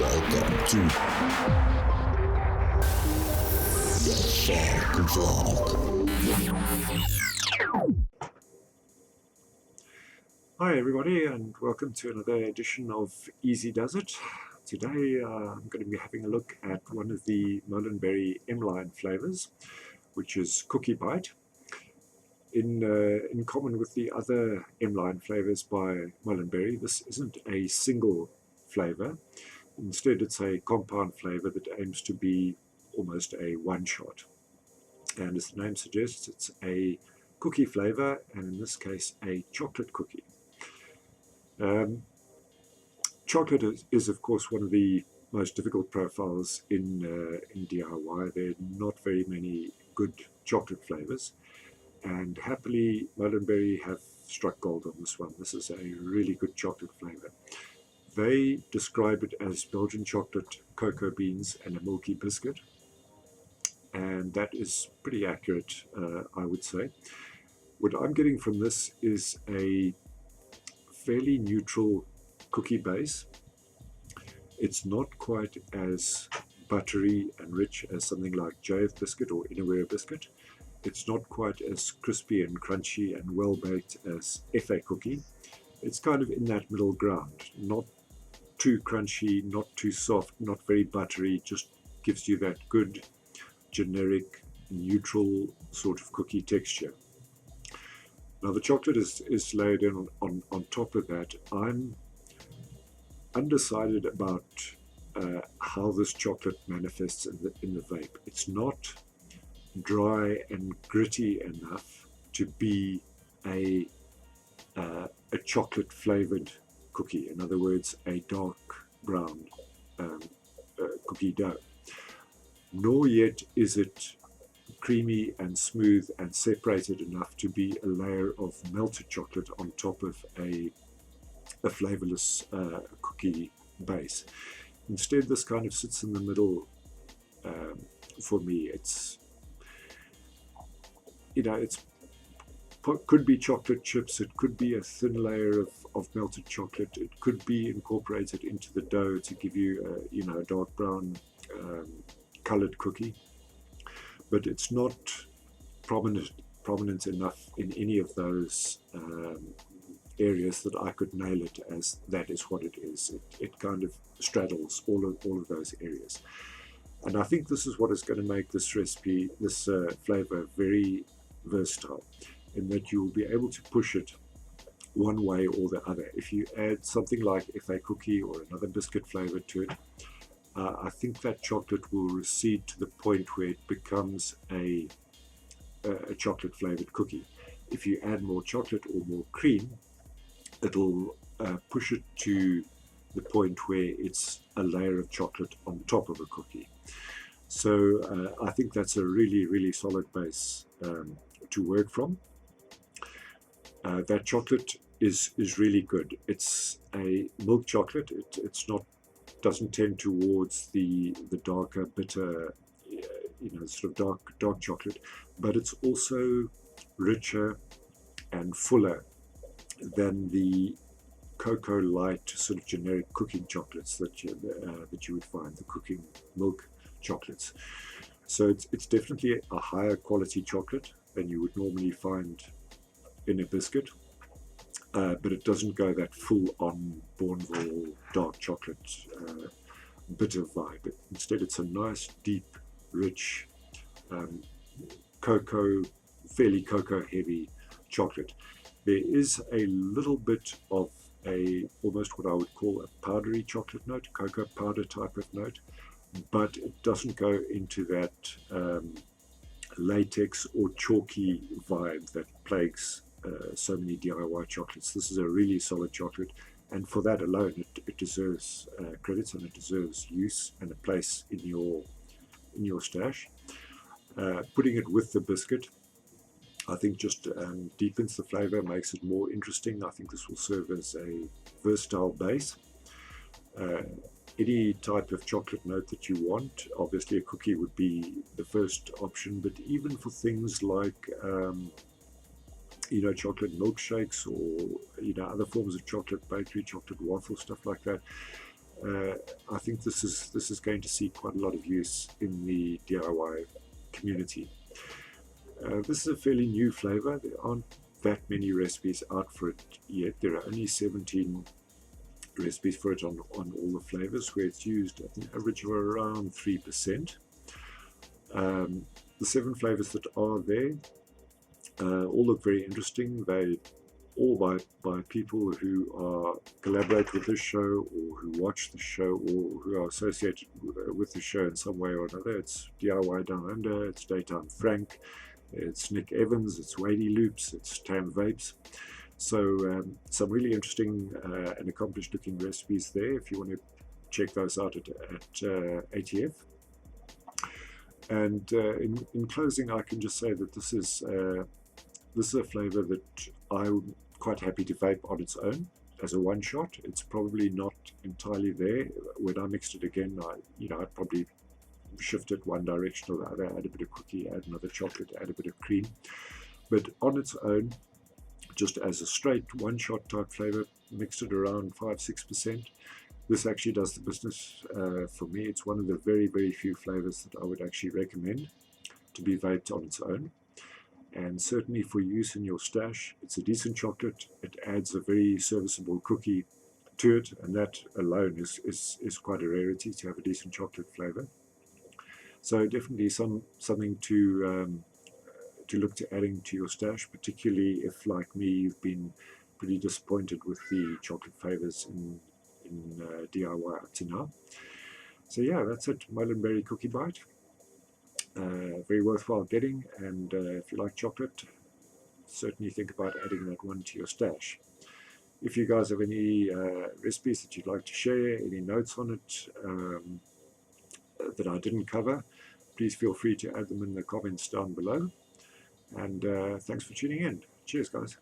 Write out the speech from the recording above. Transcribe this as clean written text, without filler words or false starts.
Welcome to the thefogvlog. Hi everybody, and welcome to another edition of Easy Does It. Today I'm going to be having a look at one of the Molinberry M-line flavors, which is Cookie Bite. In common with the other M-line flavors by Molinberry, this isn't a single flavor. Instead, it's a compound flavor that aims to be almost a one-shot. And as the name suggests, it's a cookie flavor, and in this case, a chocolate cookie. Chocolate is, of course, one of the most difficult profiles in DIY. There are not very many good chocolate flavors, and happily, Molinberry have struck gold on this one. This is a really good chocolate flavor. They describe it as Belgian chocolate, cocoa beans, and a milky biscuit, and that is pretty accurate, I would say. What I'm getting from this is a fairly neutral cookie base. It's not quite as buttery and rich as something like JF biscuit or Innerwear biscuit. It's not quite as crispy and crunchy and well baked as FA cookie. It's kind of in that middle ground, not too crunchy, not too soft, not very buttery, just gives you that good generic neutral sort of cookie texture. Now the chocolate is layered in on top of that. I'm undecided about how this chocolate manifests in the vape. It's not dry and gritty enough to be a chocolate flavored cookie. In other words, a dark brown cookie dough. Nor yet is it creamy and smooth and separated enough to be a layer of melted chocolate on top of a flavorless cookie base. Instead, this kind of sits in the middle. For me, it's could be chocolate chips, it could be a thin layer of melted chocolate, it could be incorporated into the dough to give you a dark brown colored cookie, but it's not prominent enough in any of those areas that I could nail it as that is what it is. It kind of straddles all of those areas, and I think this is what is going to make this recipe, this flavor, very versatile, in that you will be able to push it one way or the other. If you add something like FA cookie or another biscuit flavor to it, I think that chocolate will recede to the point where it becomes a chocolate flavored cookie. If you add more chocolate or more cream, it'll push it to the point where it's a layer of chocolate on top of a cookie. So I think that's a really, really solid base to work from. That chocolate is really good. It's a milk chocolate. It's not, doesn't tend towards the darker, bitter, sort of dark chocolate, but it's also richer and fuller than the cocoa light sort of generic cooking chocolates that you would find, the cooking milk chocolates. So it's definitely a higher quality chocolate than you would normally find in a biscuit, but it doesn't go that full-on Bourneville dark chocolate bitter vibe. Instead, it's a nice, deep, rich, fairly cocoa-heavy chocolate. There is a little bit of almost what I would call a powdery chocolate note, cocoa powder type of note, but it doesn't go into that latex or chalky vibe that plagues so many DIY chocolates. This is a really solid chocolate, and for that alone it deserves credits, and it deserves use and a place in your stash. Putting it with the biscuit, I think, just deepens the flavor, makes it more interesting. I think this will serve as a versatile base. Any type of chocolate note that you want, obviously a cookie would be the first option, but even for things like chocolate milkshakes or other forms of chocolate bakery, chocolate waffle, stuff like that, I think this is going to see quite a lot of use in the DIY community. This is a fairly new flavor. There aren't that many recipes out for it yet. There are only 17 recipes for it on all the flavors, where it's used at an average of around 3%. The 7 flavors that are there all look very interesting. They all by people who collaborate with this show, or who watch the show, or who are associated with the show in some way or another. It's DIY Down Under, it's Daytime Frank, it's Nick Evans, it's Wadey Loops, it's Tam Vapes. So some really interesting and accomplished looking recipes there if you want to check those out at ATF. And in closing, I can just say that this is a flavor that I'm quite happy to vape on its own as a one shot. It's probably not entirely there. When I mixed it again, I'd probably shift it one direction or the other, add a bit of cookie, add another chocolate, add a bit of cream. But on its own, just as a straight one shot type flavor, mixed it around 5-6%. This actually does the business for me. It's one of the very, very few flavors that I would actually recommend to be vaped on its own. And certainly for use in your stash, it's a decent chocolate. It adds a very serviceable cookie to it, and that alone is quite a rarity, to have a decent chocolate flavor. So definitely something to look to adding to your stash, particularly if, like me, you've been pretty disappointed with the chocolate flavors in DIY up to now. So yeah, that's it. Molinberry Cookie Bite. Very worthwhile getting, and if you like chocolate, certainly think about adding that one to your stash. If you guys have any recipes that you'd like to share, any notes on it that I didn't cover, please feel free to add them in the comments down below. And thanks for tuning in. Cheers, guys.